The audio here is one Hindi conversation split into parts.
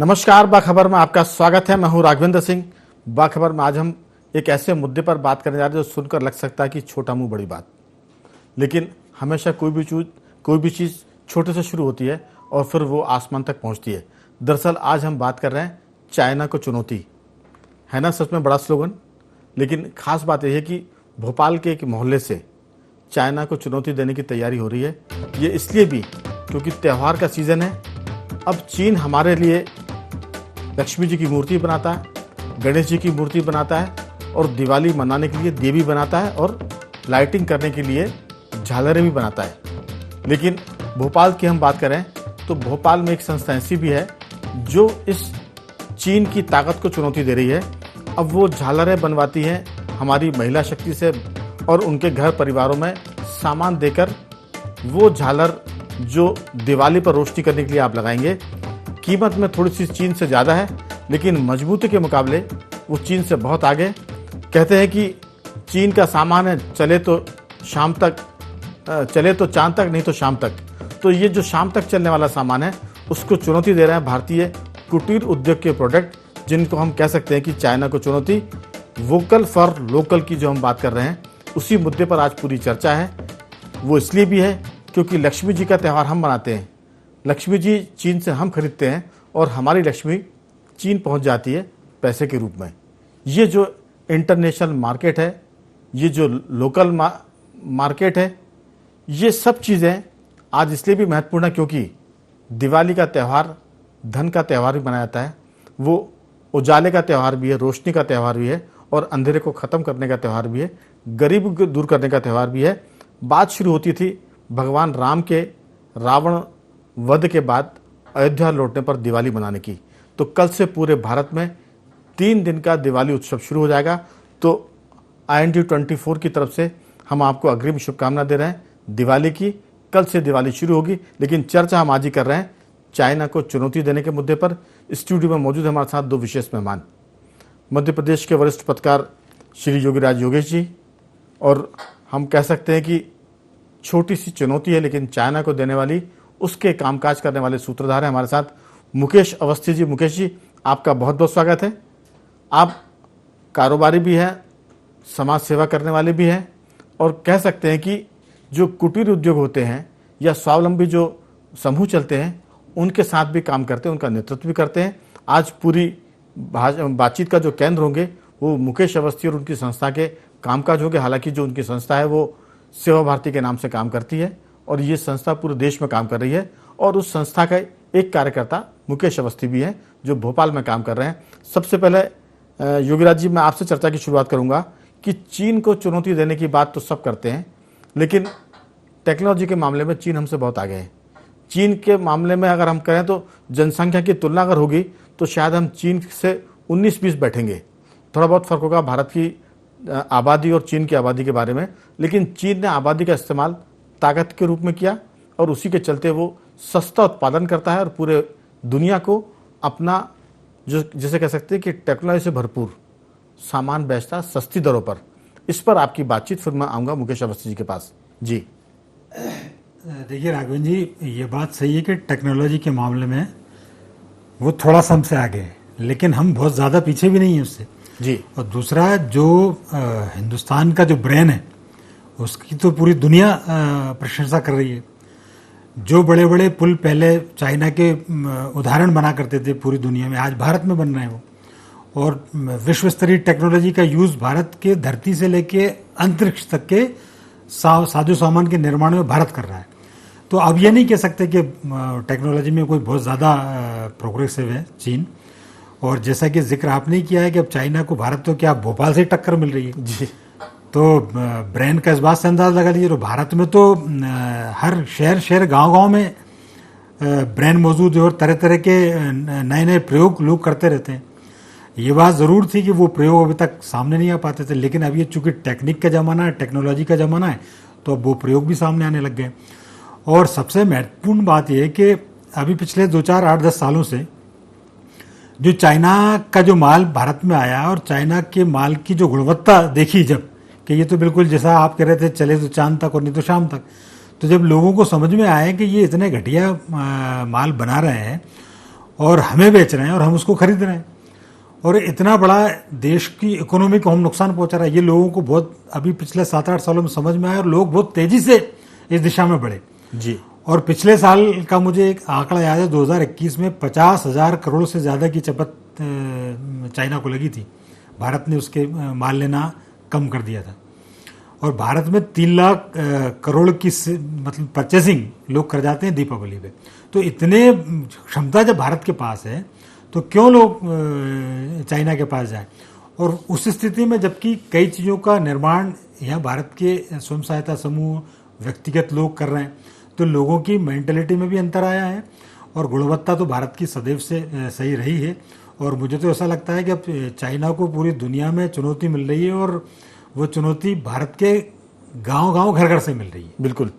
नमस्कार, बाखबर में आपका स्वागत है। मैं हूं राघवेंद्र सिंह। बाखबर में आज हम एक ऐसे मुद्दे पर बात करने जा रहे हैं जो सुनकर लग सकता है कि छोटा मुंह बड़ी बात, लेकिन हमेशा कोई भी चीज़ छोटे से शुरू होती है और फिर वो आसमान तक पहुंचती है। दरअसल आज हम बात कर रहे हैं चाइना को चुनौती। है ना, सच में बड़ा स्लोगन। लेकिन खास बात यह है कि भोपाल के एक मोहल्ले से चाइना को चुनौती देने की तैयारी हो रही है। ये इसलिए भी क्योंकि त्यौहार का सीज़न है। अब चीन हमारे लिए लक्ष्मी जी की मूर्ति बनाता है, गणेश जी की मूर्ति बनाता है और दिवाली मनाने के लिए देवी बनाता है और लाइटिंग करने के लिए झालरें भी बनाता है। लेकिन भोपाल की हम बात करें तो भोपाल में एक संस्था ऐसी भी है जो इस चीन की ताकत को चुनौती दे रही है। अब वो झालरें बनवाती हैं हमारी महिला शक्ति से और उनके घर परिवारों में सामान देकर। वो झालर जो दिवाली पर रोशनी करने के लिए आप लगाएंगे, कीमत में थोड़ी सी चीन से ज़्यादा है, लेकिन मजबूती के मुकाबले वो चीन से बहुत आगे। कहते हैं कि चीन का सामान है, चले तो चांद तक, नहीं तो शाम तक। तो ये जो शाम तक चलने वाला सामान है उसको चुनौती दे रहे हैं भारतीय कुटीर उद्योग के प्रोडक्ट, जिनको हम कह सकते हैं कि चाइना को चुनौती। वोकल फॉर लोकल की जो हम बात कर रहे हैं, उसी मुद्दे पर आज पूरी चर्चा है। वो इसलिए भी है क्योंकि लक्ष्मी जी का त्यौहार हम मनाते हैं। लक्ष्मी जी चीन से हम खरीदते हैं और हमारी लक्ष्मी चीन पहुंच जाती है पैसे के रूप में। ये जो इंटरनेशनल मार्केट है, ये जो लोकल मार्केट है, ये सब चीज़ें आज इसलिए भी महत्वपूर्ण है क्योंकि दिवाली का त्यौहार धन का त्यौहार भी मनाया जाता है। वो उजाले का त्यौहार भी है, रोशनी का त्यौहार भी है और अंधेरे को ख़त्म करने का त्यौहार भी है, गरीब को दूर करने का त्यौहार भी है। बात शुरू होती थी भगवान राम के रावण वध के बाद अयोध्या लौटने पर दिवाली मनाने की। तो कल से पूरे भारत में 3 दिन का दिवाली उत्सव शुरू हो जाएगा। तो IND24 की तरफ से हम आपको अग्रिम शुभकामना दे रहे हैं दिवाली की। कल से दिवाली शुरू होगी, लेकिन चर्चा हम आज ही कर रहे हैं चाइना को चुनौती देने के मुद्दे पर। स्टूडियो में मौजूद है हमारे साथ 2 विशेष मेहमान, मध्य प्रदेश के वरिष्ठ पत्रकार श्री योगीराज योगेश जी, और हम कह सकते हैं कि छोटी सी चुनौती है लेकिन चाइना को देने वाली उसके कामकाज करने वाले सूत्रधार हैं हमारे साथ मुकेश अवस्थी जी। मुकेश जी, आपका बहुत बहुत स्वागत है। आप कारोबारी भी हैं, समाज सेवा करने वाले भी हैं और कह सकते हैं कि जो कुटीर उद्योग होते हैं या स्वावलंबी जो समूह चलते हैं उनके साथ भी काम करते हैं, उनका नेतृत्व भी करते हैं। आज पूरी बातचीत का जो केंद्र होंगे वो मुकेश अवस्थी और उनकी संस्था के कामकाज होंगे। हालांकि जो उनकी संस्था है वो सेवा भारती के नाम से काम करती है और ये संस्था पूरे देश में काम कर रही है और उस संस्था का एक कार्यकर्ता मुकेश अवस्थी भी है जो भोपाल में काम कर रहे हैं। सबसे पहले योगीराज जी, मैं आपसे चर्चा की शुरुआत करूंगा कि चीन को चुनौती देने की बात तो सब करते हैं, लेकिन टेक्नोलॉजी के मामले में चीन हमसे बहुत आगे है। चीन के मामले में अगर हम करें तो जनसंख्या की तुलना अगर होगी तो शायद हम चीन से 19-20 बैठेंगे। थोड़ा बहुत फर्क होगा भारत की आबादी और चीन की आबादी के बारे में, लेकिन चीन ने आबादी का इस्तेमाल ताकत के रूप में किया और उसी के चलते वो सस्ता उत्पादन करता है और पूरे दुनिया को अपना जो जिसे कह सकते हैं कि टेक्नोलॉजी से भरपूर सामान बेचता है सस्ती दरों पर। इस पर आपकी बातचीत, फिर मैं आऊँगा मुकेश अवस्थी जी के पास। जी देखिए राघवन जी, ये बात सही है कि टेक्नोलॉजी के मामले में वो थोड़ा सा हमसे आगे है, लेकिन हम बहुत ज़्यादा पीछे भी नहीं हैं उससे जी। और दूसरा जो हिंदुस्तान का जो ब्रेन है उसकी तो पूरी दुनिया प्रशंसा कर रही है। जो बड़े बड़े पुल पहले चाइना के उदाहरण बना करते थे पूरी दुनिया में, आज भारत में बन रहे हैं वो। और विश्व स्तरीय टेक्नोलॉजी का यूज़ भारत के धरती से लेके अंतरिक्ष तक के साजो सामान के निर्माण में भारत कर रहा है। तो अब ये नहीं कह सकते कि टेक्नोलॉजी में कोई बहुत ज़्यादा प्रोग्रेसिव है चीन। और जैसा कि जिक्र आपने किया है कि अब चाइना को भारत तो क्या भोपाल से टक्कर मिल रही है जी। तो ब्रेन का इस बात से अंदाज लगा लीजिए। तो भारत में तो हर शहर गांव में ब्रेन मौजूद है और तरह तरह के नए नए प्रयोग लोग करते रहते हैं। ये बात ज़रूर थी कि वो प्रयोग अभी तक सामने नहीं आ पाते थे, लेकिन अब ये चूंकि टेक्निक का ज़माना है, टेक्नोलॉजी का ज़माना है, तो अब वो प्रयोग भी सामने आने लग गए। और सबसे महत्वपूर्ण बात यह है कि अभी पिछले 2-4 8-10 सालों से जो चाइना का जो माल भारत में आया और चाइना के माल की जो गुणवत्ता देखी जब, कि ये तो बिल्कुल जैसा आप कह रहे थे चले तो चांद तक और नहीं तो शाम तक, तो जब लोगों को समझ में आया कि ये इतने घटिया माल बना रहे हैं और हमें बेच रहे हैं और हम उसको खरीद रहे हैं, और इतना बड़ा देश की इकोनॉमी को हम नुकसान पहुंचा रहा है। ये लोगों को बहुत अभी पिछले 7-8 सालों में समझ में आया और लोग बहुत तेजी से इस दिशा में बढ़े जी। और पिछले साल का मुझे एक आंकड़ा याद है, 2021 में 50,000 करोड़ से ज़्यादा की चपत चाइना को लगी थी। भारत ने उसके माल लेना कम कर दिया था और भारत में 3 लाख करोड़ की मतलब परचेसिंग लोग कर जाते हैं दीपावली पे। तो इतने क्षमता जब भारत के पास है तो क्यों लोग चाइना के पास जाएं। और उस स्थिति में जबकि कई चीज़ों का निर्माण यहाँ भारत के स्वयं सहायता समूह, व्यक्तिगत लोग कर रहे हैं, तो लोगों की मेंटलिटी में भी अंतर आया है और गुणवत्ता तो भारत की सदैव से सही रही है। और मुझे तो ऐसा लगता है कि अब चाइना को पूरी दुनिया में चुनौती मिल रही है और वो चुनौती भारत के गांव-गांव, घर-घर से मिल रही है। बिल्कुल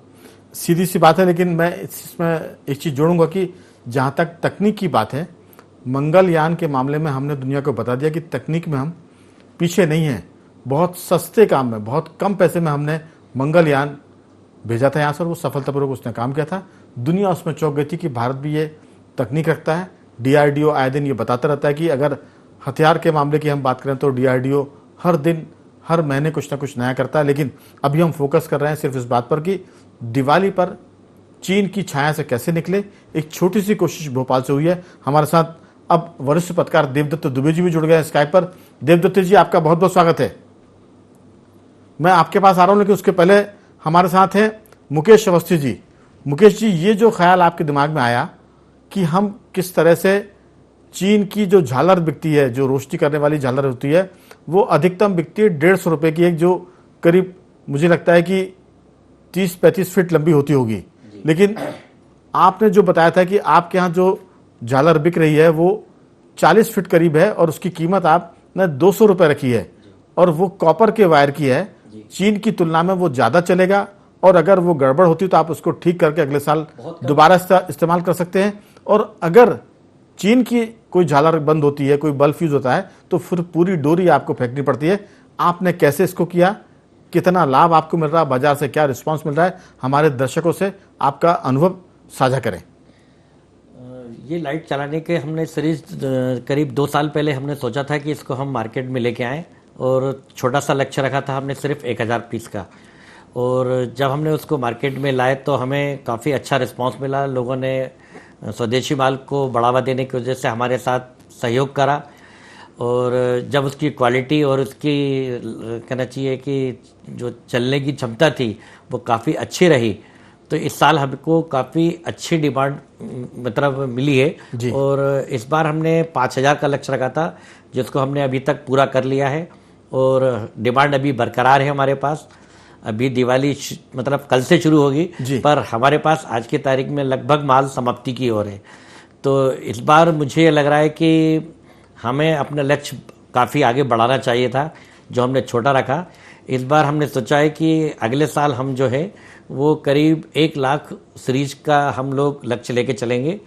सीधी सी बात है, लेकिन मैं इसमें एक चीज़ जोड़ूंगा कि जहाँ तक तकनीक की बात है, मंगलयान के मामले में हमने दुनिया को बता दिया कि तकनीक में हम पीछे नहीं हैं। बहुत सस्ते काम में, बहुत कम पैसे में हमने मंगलयान भेजा था यहाँ से और वो सफलतापूर्वक उसने काम किया था। दुनिया उसमें चौंक गई थी कि भारत भी ये तकनीक रखता है। DRDO आए दिन ये बताता रहता है कि अगर हथियार के मामले की हम बात करें तो DRDO हर दिन, हर महीने कुछ ना कुछ नया करता है। लेकिन अभी हम फोकस कर रहे हैं सिर्फ इस बात पर कि दिवाली पर चीन की छाया से कैसे निकले। एक छोटी सी कोशिश भोपाल से हुई है। हमारे साथ अब वरिष्ठ पत्रकार देवदत्त दुबे जी भी जुड़ गए हैं स्काइप पर। देवदत्त जी, आपका बहुत बहुत स्वागत है। मैं आपके पास आ रहा हूं, लेकिन उसके पहले हमारे साथ हैं मुकेश अवस्थी जी। मुकेश जी, ये जो ख्याल आपके दिमाग में आया कि हम किस तरह से चीन की जो झालर बिकती है, जो रोशनी करने वाली झालर होती है, वो अधिकतम बिकती है 150 रुपये की एक, जो करीब मुझे लगता है कि 30-35 फीट लंबी होती होगी। लेकिन आपने जो बताया था कि आपके यहाँ जो झालर बिक रही है वो 40 फीट करीब है और उसकी कीमत आपने 200 रुपये रखी है और वो कॉपर के वायर की है। चीन की तुलना में वो ज़्यादा चलेगा और अगर वो गड़बड़ होती तो आप उसको ठीक करके अगले साल दोबारा इस्तेमाल कर सकते हैं। और अगर चीन की कोई झालर बंद होती है, कोई बल्ब फ्यूज होता है, तो फिर पूरी डोरी आपको फेंकनी पड़ती है। आपने कैसे इसको किया, कितना लाभ आपको मिल रहा है, बाजार से क्या रिस्पांस मिल रहा है, हमारे दर्शकों से आपका अनुभव साझा करें। ये लाइट चलाने के हमने सीरीज करीब 2 साल पहले हमने सोचा था कि इसको हम मार्केट में लेके आएँ और छोटा सा लक्ष्य रखा था हमने सिर्फ 1000 पीस का। और जब हमने उसको मार्केट में लाए तो हमें काफ़ी अच्छा रिस्पांस मिला। लोगों ने स्वदेशी माल को बढ़ावा देने की वजह से हमारे साथ सहयोग करा और जब उसकी क्वालिटी और उसकी कहना चाहिए कि जो चलने की क्षमता थी वो काफ़ी अच्छी रही, तो इस साल हमको काफ़ी अच्छी डिमांड मतलब मिली है। और इस बार हमने 5000 का लक्ष्य रखा था, जिसको हमने अभी तक पूरा कर लिया है और डिमांड अभी बरकरार है हमारे पास। अभी दिवाली मतलब कल से शुरू होगी, पर हमारे पास आज की तारीख में लगभग माल समाप्ति की ओर है। तो इस बार मुझे लग रहा है कि हमें अपना लक्ष्य काफ़ी आगे बढ़ाना चाहिए था, जो हमने छोटा रखा। इस बार हमने सोचा है कि अगले साल हम जो है वो करीब 1 लाख सीरीज का हम लोग लक्ष्य लेके चलेंगे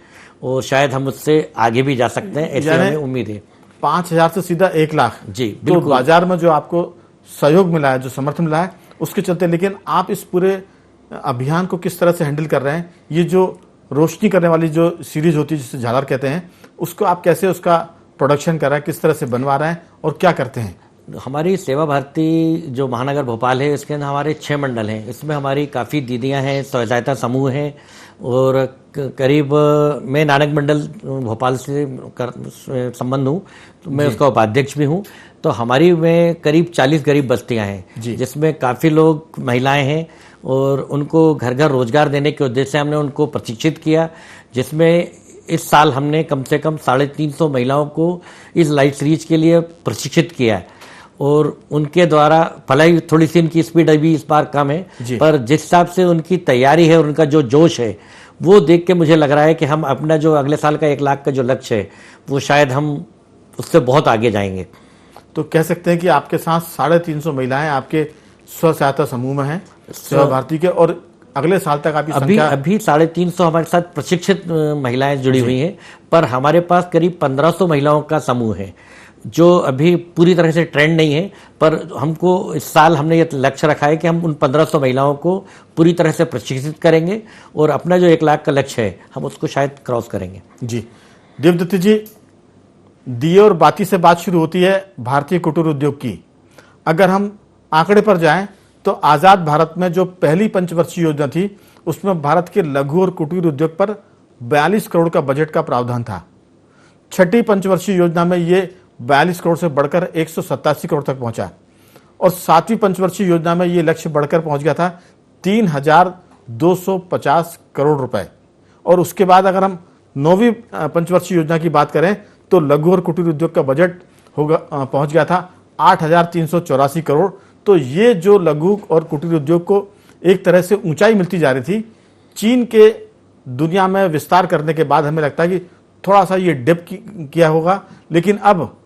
और शायद हम उससे आगे भी जा सकते हैं, ऐसी हमें उम्मीद है। 5000 से सीधा 1 लाख। जी बिल्कुल। तो बाजार में जो आपको सहयोग मिला है, जो समर्थन मिला है, उसके चलते। लेकिन आप इस पूरे अभियान को किस तरह से हैंडल कर रहे हैं? ये जो रोशनी करने वाली जो सीरीज होती है, जिसे झालर कहते हैं, उसको आप कैसे उसका प्रोडक्शन कर रहे हैं, किस तरह से बनवा रहे हैं और क्या करते हैं? हमारी सेवा भारती जो महानगर भोपाल है, इसके अंदर हमारे 6 मंडल हैं। इसमें हमारी काफ़ी दीदियां हैं, स्वयं सहायता समूह हैं और करीब मैं नानक मंडल भोपाल से संबंध हूँ, तो मैं उसका उपाध्यक्ष भी हूँ। तो हमारी में करीब 40 गरीब बस्तियां हैं, जिसमें काफ़ी लोग महिलाएं हैं और उनको घर घर रोजगार देने के उद्देश्य से हमने उनको प्रशिक्षित किया, जिसमें इस साल हमने कम से कम 350 महिलाओं को इस लाइट सीरीज के लिए प्रशिक्षित किया है। और उनके द्वारा भलाई थोड़ी सी उनकी स्पीड अभी इस बार कम है, पर जिस हिसाब से उनकी तैयारी है और उनका जो जोश है, वो देख के मुझे लग रहा है कि हम अपना जो अगले साल का 1 लाख का जो लक्ष्य है, वो शायद हम उससे बहुत आगे जाएंगे। तो कह सकते हैं कि आपके साथ 350 महिलाएं आपके स्व सहायता समूह में हैं, सेवा भारती के, और अगले साल तक आपकी संख्या अभी 350 हमारे साथ प्रशिक्षित महिलाएं जुड़ी हुई हैं, पर हमारे पास करीब 1500 महिलाओं का समूह है, जो अभी पूरी तरह से ट्रेंड नहीं है। पर हमको इस साल हमने ये लक्ष्य रखा है कि हम उन 1500 महिलाओं को पूरी तरह से प्रशिक्षित करेंगे और अपना जो 1 लाख का लक्ष्य है, हम उसको शायद क्रॉस करेंगे। जी। देवदत्त जी, दिए और बाती से बात शुरू होती है भारतीय कुटीर उद्योग की। अगर हम आंकड़े पर जाएं तो आज़ाद भारत में जो पहली पंचवर्षीय योजना थी उसमें भारत के लघु और कुटीर उद्योग पर 42 करोड़ का बजट का प्रावधान था। छठी पंचवर्षीय योजना में ये 42 करोड़ से बढ़कर 187 करोड़ तक पहुंचा और सातवीं पंचवर्षीय योजना में ये लक्ष्य बढ़कर पहुंच गया था 3,250 करोड़ रुपए। और उसके बाद अगर हम नौवीं पंचवर्षीय योजना की बात करें तो लघु और कुटीर उद्योग का बजट पहुंच गया था 8,384 करोड़। तो ये जो लघु और कुटीर उद्योग को एक तरह से ऊंचाई मिलती जा रही थी, चीन के दुनिया में विस्तार करने के बाद हमें लगता है कि थोड़ा सा ये डिप किया होगा। लेकिन अब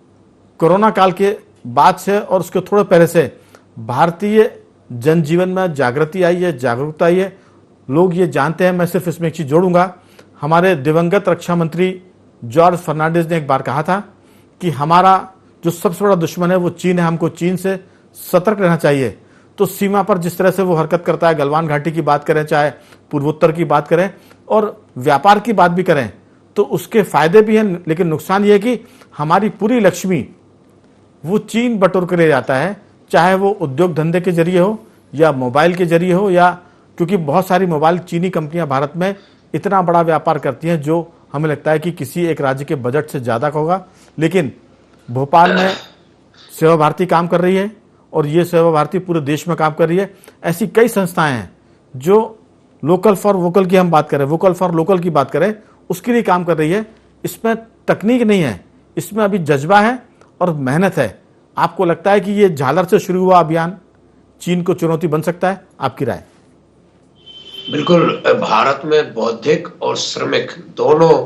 कोरोना काल के बाद से और उसके थोड़े पहले से भारतीय जनजीवन में जागृति आई है, जागरूकता आई है। लोग ये जानते हैं। मैं सिर्फ इसमें एक चीज़ जोड़ूंगा, हमारे दिवंगत रक्षा मंत्री जॉर्ज फर्नांडिस ने एक बार कहा था कि हमारा जो सबसे बड़ा दुश्मन है वो चीन है, हमको चीन से सतर्क रहना चाहिए। तो सीमा पर जिस तरह से वो हरकत करता है, गलवान घाटी की बात करें, चाहे पूर्वोत्तर की बात करें और व्यापार की बात भी करें, तो उसके फायदे भी हैं, लेकिन नुकसान ये है कि हमारी पूरी लक्ष्मी वो चीन बटोर के ले जाता है, चाहे वो उद्योग धंधे के जरिए हो या मोबाइल के जरिए हो, या क्योंकि बहुत सारी मोबाइल चीनी कंपनियां भारत में इतना बड़ा व्यापार करती हैं जो हमें लगता है कि किसी एक राज्य के बजट से ज़्यादा का होगा। लेकिन भोपाल में सेवा भारती काम कर रही है और ये सेवा भारती पूरे देश में काम कर रही है। ऐसी कई संस्थाएं हैं जो लोकल फॉर वोकल की हम बात करें, वोकल फॉर लोकल की बात करें, उसके लिए काम कर रही है। इसमें तकनीक नहीं है, इसमें अभी जज्बा है और मेहनत है। आपको लगता है कि ये झालर से शुरू हुआ अभियान चीन को चुनौती बन सकता है? आपकी राय? बिल्कुल, भारत में बौद्धिक और श्रमिक दोनों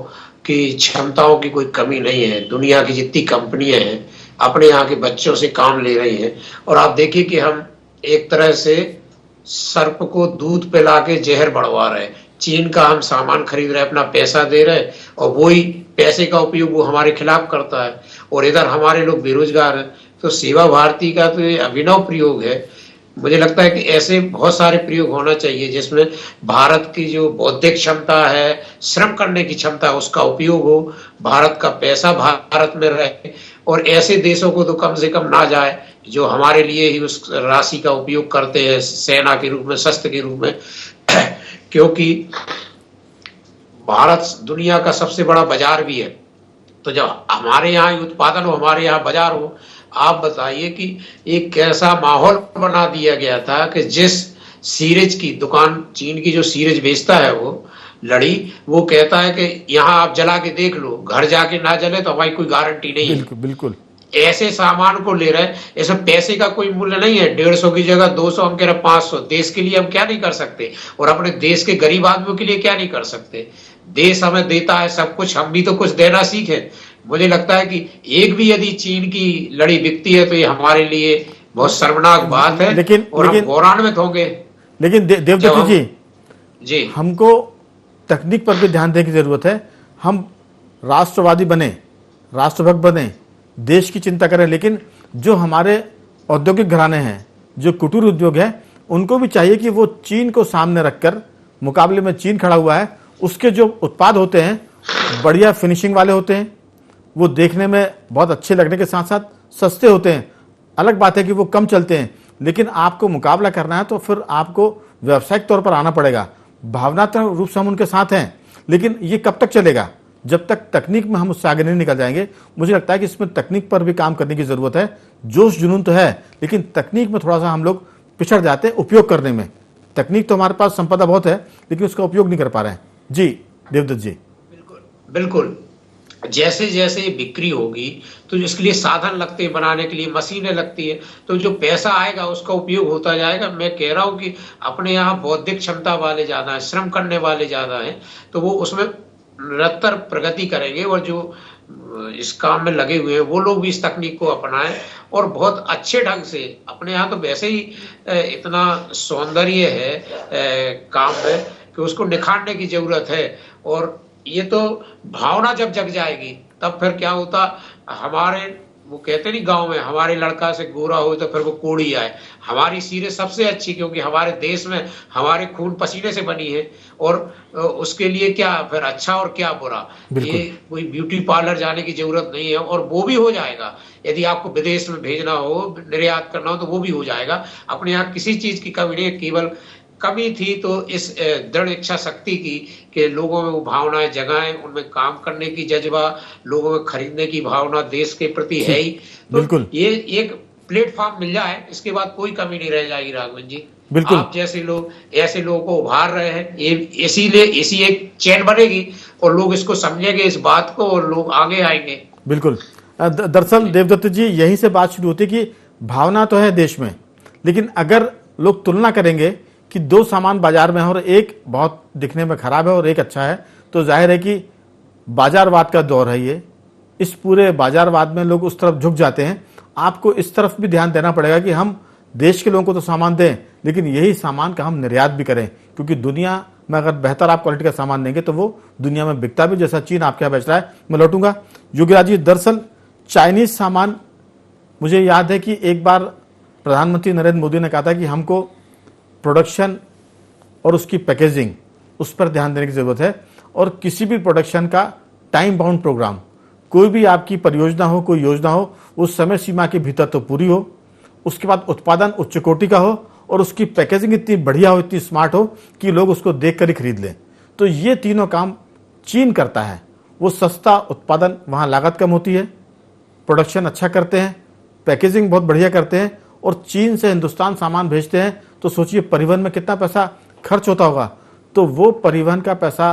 की क्षमताओं की कोई कमी नहीं है। दुनिया की जितनी कंपनियां हैं अपने यहाँ के बच्चों से काम ले रही हैं। और आप देखिए कि हम एक तरह से सर्प को दूध पिला के जहर बढ़वा रहे हैं। चीन का हम सामान खरीद रहे हैं, अपना पैसा दे रहे हैं और वही पैसे का उपयोग वो हमारे खिलाफ करता है। और इधर हमारे लोग बेरोजगार हैं। तो सेवा भारती का तो ये अभिनव प्रयोग है। मुझे लगता है कि ऐसे बहुत सारे प्रयोग होना चाहिए जिसमें भारत की जो बौद्धिक क्षमता है, श्रम करने की क्षमता है, उसका उपयोग हो, भारत का पैसा भारत में रहे और ऐसे देशों को तो कम से कम ना जाए जो हमारे लिए ही उस राशि का उपयोग करते हैं सेना के रूप में, शस्त्र के रूप में। क्योंकि भारत दुनिया का सबसे बड़ा बाजार भी है। तो जब हमारे यहाँ उत्पादन हो, हमारे यहाँ बाजार हो, आप बताइए कि एक कैसा माहौल बना दिया गया था कि जिस सीरेज की दुकान, चीन की जो सीरेज बेचता है वो लड़ी, वो कहता है कि यहाँ आप जला के देख लो, घर जाके ना जले तो हमारी कोई गारंटी नहीं है। बिल्कुल बिल्कुल। ऐसे सामान को ले रहे हैं, इसमें पैसे का कोई मूल्य नहीं है। 150 की जगह 200, हम कह रहे 500। देश के लिए हम क्या नहीं कर सकते और अपने देश के गरीब आदमियों के लिए क्या नहीं कर सकते। देश हमें देता है सब कुछ, हम भी तो कुछ देना सीखे। मुझे लगता है कि एक भी यदि चीन की लड़ी बिकती है तो ये हमारे लिए बहुत शर्मनाक बात है। और हम गौरवान्वित होंगे। लेकिन देवदत्त जी, हमको तकनीक पर भी ध्यान देने की जरूरत है। हम राष्ट्रवादी बने, राष्ट्रभक्त बने, देश की चिंता करें, लेकिन जो हमारे औद्योगिक घराने हैं, जो कुटीर उद्योग है, उनको भी चाहिए कि वो चीन को सामने रखकर, मुकाबले में चीन खड़ा हुआ है, उसके जो उत्पाद होते हैं बढ़िया फिनिशिंग वाले होते हैं, वो देखने में बहुत अच्छे लगने के साथ साथ सस्ते होते हैं। अलग बात है कि वो कम चलते हैं, लेकिन आपको मुकाबला करना है तो फिर आपको व्यावसायिक तौर पर आना पड़ेगा। भावनात्मक रूप से हम उनके साथ हैं, लेकिन ये कब तक चलेगा? जब तक तकनीक में हम उससे आगे नहीं निकल जाएंगे। मुझे लगता है कि इसमें तकनीक पर भी काम करने की जरूरत है। जोश जुनून तो है, लेकिन तकनीक में थोड़ा सा हम लोग पिछड़ जाते हैं उपयोग करने में। तकनीक तो हमारे पास संपदा बहुत है, लेकिन उसका उपयोग नहीं कर पा रहे हैं। जी देवदत्त जी। बिल्कुल बिल्कुल। जैसे जैसे बिक्री होगी तो इसके लिए साधन लगते हैं, बनाने के लिए मशीनें लगती है, तो जो पैसा आएगा उसका उपयोग होता जाएगा। मैं कह रहा हूँ कि अपने यहाँ बौद्धिक क्षमता वाले ज्यादा हैं, श्रम करने वाले ज्यादा हैं, तो वो उसमें निरंतर प्रगति करेंगे। और जो इस काम में लगे हुए हैं वो लोग भी इस तकनीक को अपनाएं और बहुत अच्छे ढंग से। अपने यहाँ तो वैसे ही इतना सौंदर्य है काम में कि उसको निखारने की जरूरत है। और ये तो भावना जब जग जाएगी तब फिर क्या होता, हमारे वो कहते नहीं गांव में, हमारे लड़का से गोरा हो तो फिर वो कोड़ी आए। हमारी सीरें सबसे अच्छी, क्योंकि हमारे देश में हमारे खून पसीने से बनी है। और उसके लिए क्या फिर अच्छा और क्या बुरा, बिल्कुल। ये कोई ब्यूटी पार्लर जाने की जरूरत नहीं है, और वो भी हो जाएगा। यदि आपको विदेश में भेजना हो, निर्यात करना हो, तो वो भी हो जाएगा। अपने यहाँ किसी चीज की कमी नहीं है, केवल कमी थी तो इस दृढ़ इच्छा शक्ति की, कि लोगों में वो भावनाएं जगाएं, उनमें काम करने की जज्बा, लोगों में खरीदने की भावना देश के प्रति है ही। तो बिल्कुल। ये एक प्लेटफॉर्म मिल जाए, इसके बाद कोई कमी नहीं रह जाएगी राघवन जी। बिल्कुल। आप जैसे लोग ऐसे लोगों को उभार रहे हैं, ये इसीलिए इसी एक चैन बनेगी और लोग इसको समझेंगे इस बात को, और लोग आगे आएंगे। बिल्कुल। दरअसल देवदत्त जी, यहीं से बात शुरू होती है कि भावना तो है देश में, लेकिन अगर लोग तुलना करेंगे कि दो सामान बाजार में है और एक बहुत दिखने में खराब है और एक अच्छा है, तो जाहिर है कि बाजारवाद का दौर है ये। इस पूरे बाजारवाद में लोग उस तरफ झुक जाते हैं। आपको इस तरफ भी ध्यान देना पड़ेगा कि हम देश के लोगों को तो सामान दें, लेकिन यही सामान का हम निर्यात भी करें, क्योंकि दुनिया में अगर बेहतर आप क्वालिटी का सामान देंगे तो वो दुनिया में बिकता भी, जैसा चीन आपके यहाँ बेच रहा है। मैं लौटूंगा योगीराज जी। दरअसल चाइनीज सामान, मुझे याद है कि एक बार प्रधानमंत्री नरेंद्र मोदी ने कहा था कि हमको प्रोडक्शन और उसकी पैकेजिंग, उस पर ध्यान देने की जरूरत है, और किसी भी प्रोडक्शन का टाइम बाउंड प्रोग्राम, कोई भी आपकी परियोजना हो, कोई योजना हो, उस समय सीमा के भीतर तो पूरी हो, उसके बाद उत्पादन उच्च कोटि का हो, और उसकी पैकेजिंग इतनी बढ़िया हो, इतनी स्मार्ट हो कि लोग उसको देख कर ही खरीद लें। तो ये तीनों काम चीन करता है। वो सस्ता उत्पादन, वहाँ लागत कम होती है, प्रोडक्शन अच्छा करते हैं, पैकेजिंग बहुत बढ़िया करते हैं, और चीन से हिंदुस्तान सामान भेजते हैं तो सोचिए परिवहन में कितना पैसा खर्च होता होगा। तो वो परिवहन का पैसा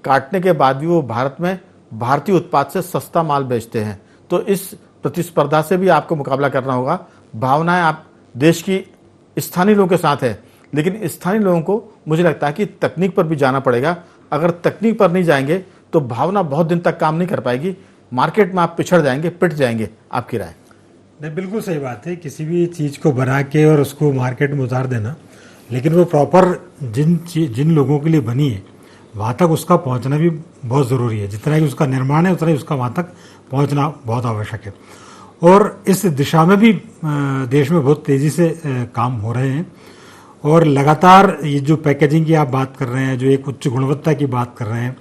काटने के बाद भी वो भारत में भारतीय उत्पाद से सस्ता माल बेचते हैं। तो इस प्रतिस्पर्धा से भी आपको मुकाबला करना होगा। भावनाएं आप देश की स्थानीय लोगों के साथ है, लेकिन स्थानीय लोगों को मुझे लगता है कि तकनीक पर भी जाना पड़ेगा। अगर तकनीक पर नहीं जाएंगे तो भावना बहुत दिन तक काम नहीं कर पाएगी, मार्केट में आप पिछड़ जाएंगे, पिट जाएंगे। आपकी राय? नहीं, बिल्कुल सही बात है। किसी भी चीज़ को बना के और उसको मार्केट में उतार देना, लेकिन वो प्रॉपर जिन लोगों के लिए बनी है वहाँ तक उसका पहुँचना भी बहुत ज़रूरी है। जितना कि उसका निर्माण है उतना ही उसका वहाँ तक पहुँचना बहुत आवश्यक है। और इस दिशा में भी देश में बहुत तेज़ी से काम हो रहे हैं। और लगातार ये जो पैकेजिंग की आप बात कर रहे हैं, जो एक उच्च गुणवत्ता की बात कर रहे हैं,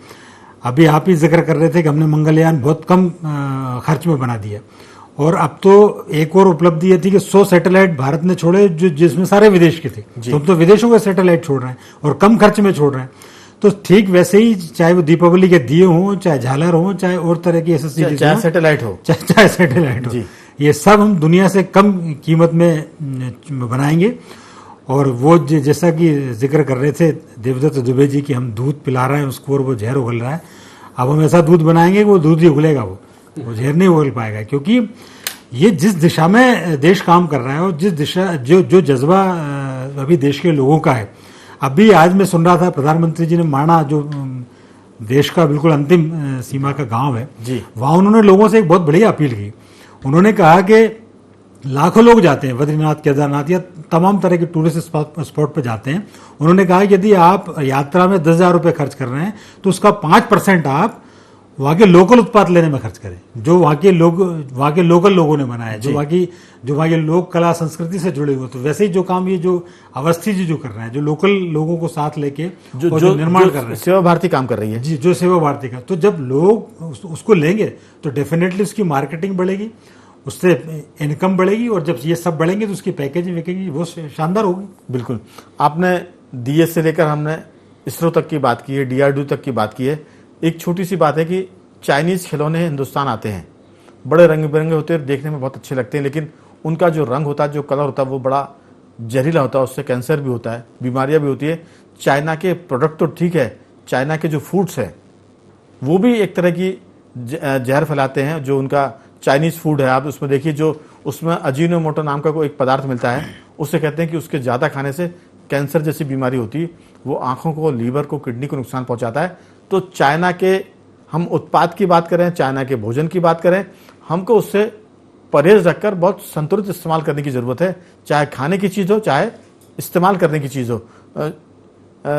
अभी आप ही जिक्र कर रहे थे कि हमने मंगलयान बहुत कम खर्च में बना दिया। और अब तो एक और उपलब्धि ये थी कि 100 सैटेलाइट भारत ने छोड़े, जो जिसमें सारे विदेश के थे। तो हम तो विदेशों के सैटेलाइट छोड़ रहे हैं और कम खर्च में छोड़ रहे हैं। तो ठीक वैसे ही, चाहे वो दीपावली के दिए हों, चाहे झालर हो, चाहे और तरह की एसेसरीज, चाहे सैटेलाइट हो, चाहे सैटेलाइट हो, ये सब हम दुनिया से कम कीमत में बनाएंगे। और वो जैसा कि जिक्र कर रहे थे देवदत्त दुबे जी कि हम दूध पिला रहे हैं उसको और वो जहर उगल रहा है, अब हम ऐसा दूध बनाएंगे कि वो दूध ही उगलेगा, वो जहर नहीं उगल पाएगा। क्योंकि ये जिस दिशा में देश काम कर रहा है और जिस दिशा जो जज्बा अभी देश के लोगों का है। अभी आज मैं सुन रहा था प्रधानमंत्री जी ने माणा, जो देश का बिल्कुल अंतिम सीमा का गांव है, वहाँ उन्होंने लोगों से एक बहुत बढ़िया अपील की। उन्होंने कहा कि लाखों लोग जाते हैं बद्रीनाथ, केदारनाथ या तमाम तरह के टूरिस्ट स्पॉट पर जाते हैं। उन्होंने कहा कि यदि आप यात्रा में 10,000 रुपये खर्च कर रहे हैं तो उसका 5% आप वहाँ के लोकल उत्पाद लेने में खर्च करें, जो वहाँ के लोकल लोगों ने बनाया है, जो वहाँ की लोक कला संस्कृति से जुड़े हुए। तो वैसे ही जो काम ये जो अवस्थी जी जो कर रहे हैं, जो लोकल लोगों को साथ लेके जो निर्माण कर रहे हैं, सेवा भारती काम कर रही है जी, जो सेवा भारती का। तो जब लोग उसको लेंगे तो डेफिनेटली उसकी मार्केटिंग बढ़ेगी, उससे इनकम बढ़ेगी, और जब ये सब बढ़ेंगे तो उसकी पैकेजिंग विकेगी, वो शानदार होगी। बिल्कुल। आपने डीएस से लेकर हमने इसरो तक की बात की है, डीआरडीओ तक की बात की है। एक छोटी सी बात है कि चाइनीज़ खिलौने हिंदुस्तान आते हैं, बड़े रंग बिरंगे होते हैं, देखने में बहुत अच्छे लगते हैं, लेकिन उनका जो रंग होता है, जो कलर होता है, वो बड़ा जहरीला होता है, उससे कैंसर भी होता है, बीमारियां भी होती है। चाइना के प्रोडक्ट तो ठीक है, चाइना के जो फूड्स हैं वो भी एक तरह की जहर फैलाते हैं। जो उनका चाइनीज़ फूड है, आप उसमें देखिए, जो उसमें अजीनोमोटो नाम का कोई एक पदार्थ मिलता है, उससे कहते हैं कि उसके ज़्यादा खाने से कैंसर जैसी बीमारी होती है, वो आँखों को, लीवर को, किडनी को नुकसान पहुँचाता है। तो चाइना के हम उत्पाद की बात करें, चाइना के भोजन की बात करें, हमको उससे परहेज रखकर बहुत संतुलित इस्तेमाल करने की ज़रूरत है, चाहे खाने की चीज़ हो, चाहे इस्तेमाल करने की चीज़ हो।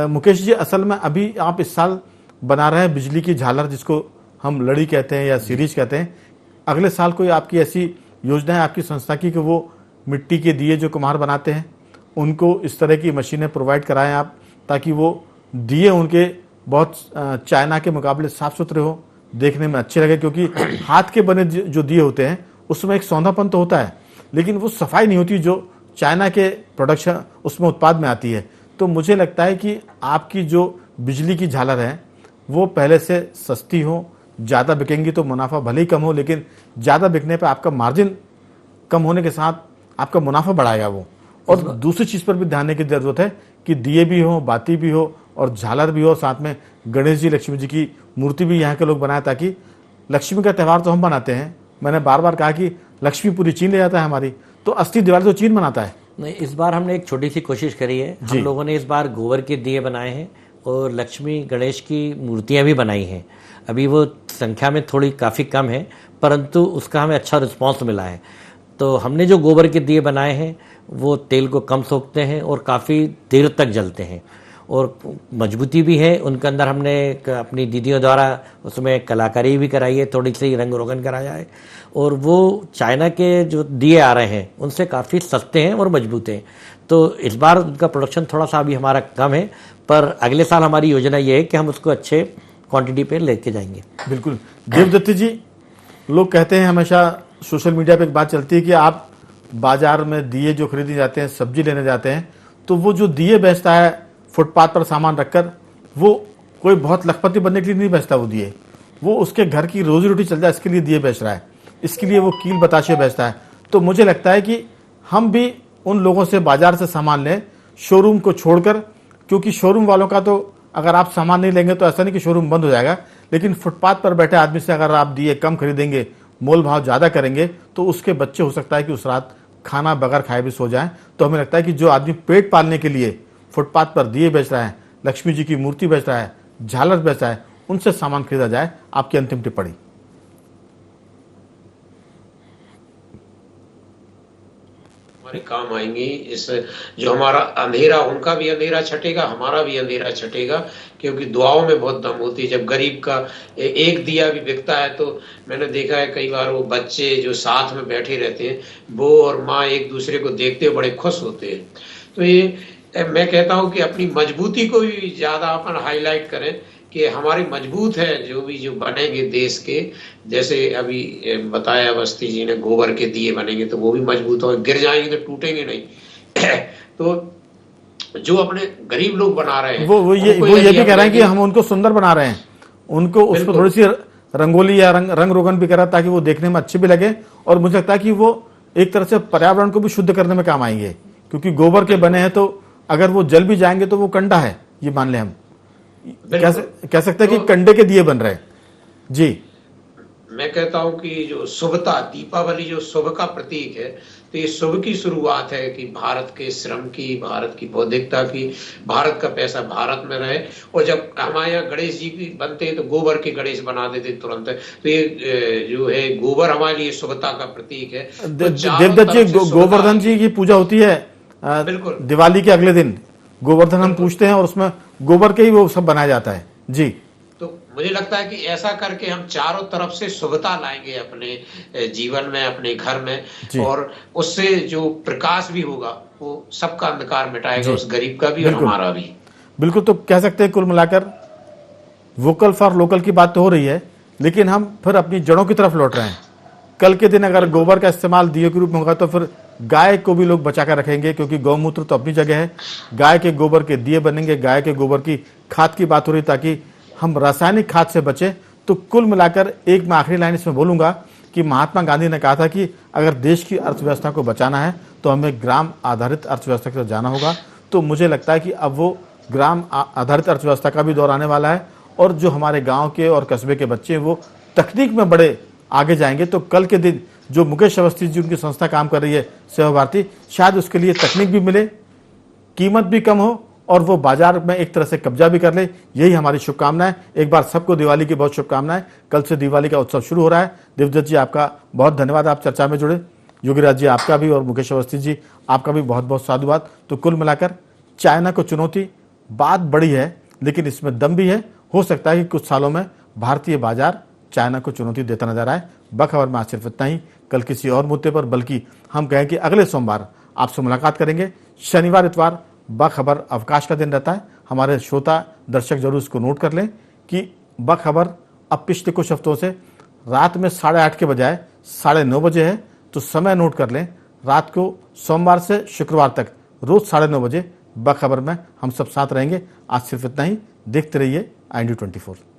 मुकेश जी, असल में अभी आप इस साल बना रहे हैं बिजली की झालर, जिसको हम लड़ी कहते हैं या सीरीज कहते हैं। अगले साल कोई आपकी ऐसी योजना है आपकी संस्था की कि वो मिट्टी के दिए जो कुम्हार बनाते हैं उनको इस तरह की मशीनें प्रोवाइड कराएं आप, ताकि वो दिए उनके बहुत चाइना के मुकाबले साफ सुथरे हो, देखने में अच्छे लगे। क्योंकि हाथ के बने जो दिए होते हैं उसमें एक सौंधापन तो होता है, लेकिन वो सफाई नहीं होती जो चाइना के प्रोडक्शन उसमें उत्पाद में आती है। तो मुझे लगता है कि आपकी जो बिजली की झालर है वो पहले से सस्ती हो, ज़्यादा बिकेंगी तो मुनाफा भले ही कम हो, लेकिन ज़्यादा बिकने पर आपका मार्जिन कम होने के साथ आपका मुनाफा बढ़ाएगा वो। और दूसरी चीज़ पर भी ध्यान देने की ज़रूरत है कि दिए भी हो, बाती भी हो और झालर भी हो, साथ में गणेश जी लक्ष्मी जी की मूर्ति भी यहाँ के लोग बनाए, ताकि लक्ष्मी का त्यौहार तो हम बनाते हैं, मैंने बार बार कहा कि लक्ष्मी पूरी चीन ले जाता है हमारी, तो असली दिवाली तो चीन मनाता है। नहीं, इस बार हमने एक छोटी सी कोशिश करी है। हम लोगों ने इस बार गोबर के दिए बनाए हैं और लक्ष्मी गणेश की मूर्तियां भी बनाई हैं। अभी वो संख्या में थोड़ी काफ़ी कम है, परंतु उसका हमें अच्छा रिस्पांस मिला है। तो हमने जो गोबर के दिए बनाए हैं वो तेल को कम सोखते हैं और काफ़ी देर तक जलते हैं और मजबूती भी है। उनके अंदर हमने अपनी दीदियों द्वारा उसमें कलाकारी भी कराई है, थोड़ी सी रंग रोगन कराया है, और वो चाइना के जो दिए आ रहे हैं उनसे काफ़ी सस्ते हैं और मजबूत हैं। तो इस बार उनका प्रोडक्शन थोड़ा सा अभी हमारा कम है, पर अगले साल हमारी योजना ये है कि हम उसको अच्छे क्वांटिटी पे लेके जाएंगे। बिल्कुल। देवदत्ती जी, लोग कहते हैं, हमेशा सोशल मीडिया पे एक बात चलती है कि आप बाजार में दिए जो खरीदने जाते हैं, सब्जी लेने जाते हैं, तो वो जो दिए बेचता है फुटपाथ पर सामान रखकर, वो कोई बहुत लखपति बनने के लिए नहीं बेचता वो दिए, वो उसके घर की रोजी रोटी चल जाए इसके लिए दिए बेच रहा है, इसके लिए वो कील बताशे बेचता है। तो मुझे लगता है कि हम भी उन लोगों से बाजार से सामान लें, शोरूम को छोड़कर, क्योंकि शोरूम वालों का तो अगर आप सामान नहीं लेंगे तो ऐसा नहीं कि शोरूम बंद हो जाएगा, लेकिन फुटपाथ पर बैठे आदमी से अगर आप दिए कम खरीदेंगे, मोल भाव ज़्यादा करेंगे, तो उसके बच्चे हो सकता है कि उस रात खाना बगैर खाए भी सो जाएं। तो हमें लगता है कि जो आदमी पेट पालने के लिए फुटपाथ पर दिए बेच रहा है, लक्ष्मी जी की मूर्ति बेच रहा है, झालर बेच रहा है, उनसे सामान खरीदा जाए। आपकी अंतिम टिप्पणी। हमारे काम आएंगी। इस जो हमारा अंधेरा, उनका भी अंधेरा छटेगा, हमारा भी अंधेरा छटेगा, क्योंकि दुआओं में बहुत दम होती है। जब गरीब का एक दिया भी बिकता है तो मैंने देखा है कई बार वो बच्चे जो साथ में बैठे रहते हैं, वो और माँ एक दूसरे को देखते हुए बड़े खुश होते हैं। तो ये मैं कहता हूँ कि अपनी मजबूती को भी ज्यादा अपन हाईलाइट करें कि हमारी मजबूत है जो बनेंगे देश के। जैसे अभी बताया अवस्थी जी ने, गोबर के दिए बनेंगे तो वो भी मजबूत होंगे, गिर जाएंगे तो टूटेंगे नहीं। तो जो अपने गरीब लोग बना रहे हैं वो ये भी कह रहे हैं कि हम उनको सुंदर बना रहे हैं, उनको उस पर थोड़ी सी रंगोली या रंग रोगन भी करा ताकि वो देखने में अच्छे भी लगे। और मुझे लगता है कि वो एक तरह से पर्यावरण को भी शुद्ध करने में काम आएंगे, क्योंकि गोबर के बने हैं तो अगर वो जल भी जाएंगे तो वो कंडा है, ये मान ले हम कह सकते हैं कि कंडे के दिए बन रहे हैं। जी, मैं कहता हूं कि जो शुभता, दीपावली जो शुभ का प्रतीक है, तो ये शुभ की शुरुआत है कि भारत के श्रम की, भारत की बौद्धिकता की, भारत का पैसा भारत में रहे। और जब हमारे यहाँ गणेश जी भी बनते हैं तो गोबर के गणेश बना देते तुरंत। तो ये जो है गोबर हमारे लिए शुभता का प्रतीक है। देवदत्त जी, गोवर्धन जी की पूजा होती है बिल्कुल दिवाली के अगले दिन, गोवर्धन हम पूछते हैं और उसमें गोबर के ही वो सब बनाया जाता है। जी, तो मुझे लगता है कि ऐसा करके हम चारों तरफ से शुभता लाएंगे अपने जीवन में, अपने घर में, और उससे जो प्रकाश भी होगा वो सबका अंधकार मिटाएगा, उस गरीब का भी और हमारा भी। बिल्कुल। तो कह सकते हैं कुल मिलाकर वोकल फॉर लोकल की बात तो हो रही है, लेकिन हम फिर अपनी जड़ों की तरफ लौट रहे हैं। कल के दिन अगर गोबर का इस्तेमाल दिए के रूप में होगा तो फिर गाय को भी लोग बचा कर रखेंगे, क्योंकि गौमूत्र तो अपनी जगह है। गाय के गोबर के दिए बनेंगे, गाय के गोबर की खाद की बात हो रही, ताकि हम रासायनिक खाद से बचें। तो कुल मिलाकर एक मैं आखिरी लाइन इसमें बोलूंगा कि महात्मा गांधी ने कहा था कि अगर देश की अर्थव्यवस्था को बचाना है तो हमें ग्राम आधारित अर्थव्यवस्था की तरफ जाना होगा। तो मुझे लगता है कि अब वो ग्राम आधारित अर्थव्यवस्था का भी दौर आने वाला है, और जो हमारे गाँव के और कस्बे के बच्चे हैं वो तकनीक में बड़े आगे जाएंगे। तो कल के दिन जो मुकेश अवस्थी जी उनकी संस्था काम कर रही है सेवा भारती, शायद उसके लिए तकनीक भी मिले, कीमत भी कम हो, और वो बाजार में एक तरह से कब्जा भी कर ले। यही हमारी शुभकामनाएं। एक बार सबको दिवाली की बहुत शुभकामनाएं। कल से दिवाली का उत्सव शुरू हो रहा है। देवदत्त जी, आपका बहुत धन्यवाद, आप चर्चा में जुड़े। योगीराज जी, आपका भी, और मुकेश अवस्थी जी, आपका भी बहुत बहुत साधुवाद। तो कुल मिलाकर चाइना को चुनौती बात बड़ी है, लेकिन इसमें दम भी है। हो सकता है कि कुछ सालों में भारतीय बाजार चाइना को चुनौती देता नजर आए। बखबर में आज सिर्फ इतना ही। कल किसी और मुद्दे पर, बल्कि हम कहें कि अगले सोमवार आपसे मुलाकात करेंगे। शनिवार इतवार बखबर अवकाश का दिन रहता है। हमारे श्रोता दर्शक जरूर इसको नोट कर लें कि बखबर अब पिछले कुछ हफ्तों से रात में 8:30 के बजाय 9:30 बजे है। तो समय नोट कर लें, रात को सोमवार से शुक्रवार तक रोज 9:30 बजे बखबर में हम सब साथ रहेंगे। आज सिर्फ इतना ही। देखते रहिए IND24।